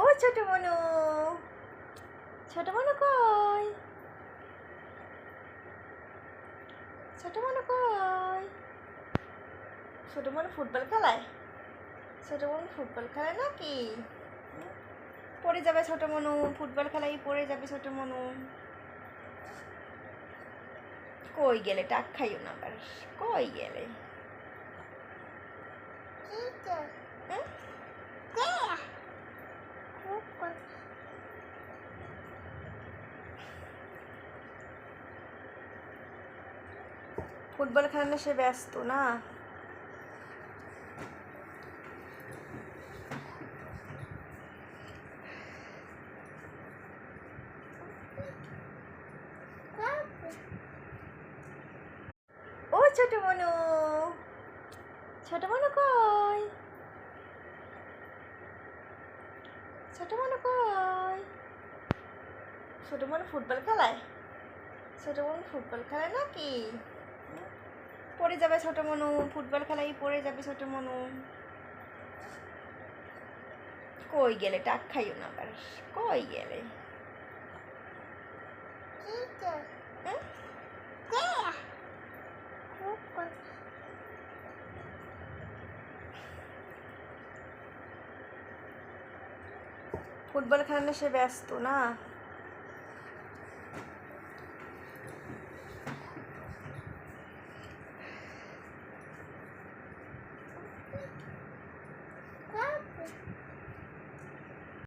ও ছোট মনু, ছোট মনু কই? ছোট মনু কই? ছোট মনু ফুটবল খেলায়? ছোট মনু ফুটবল খেলায় নাকি? পড়ে যাবে ছোট মনু, ফুটবল খেলাই পড়ে যাবে ছোট মনু। কই গেলে? টাক খাইও না আবার। কই গেলে? ফুটবল খেলা সে ব্যস্ত না। ও ছোট মনু, ছোট মনু কই? ছোট মনু কই? ছোট মনু ফুটবল খেলায়? ছোট মনু ফুটবল খেলায় নাকি? পড়ে যাবে ছোট মনু, ফুটবল খেলাই পড়ে যাবে ছোট মনু। কই গেলে? টাক খাইও না আবার। কই গেলে? ফুটবল খেলা সে ব্যস্ত না।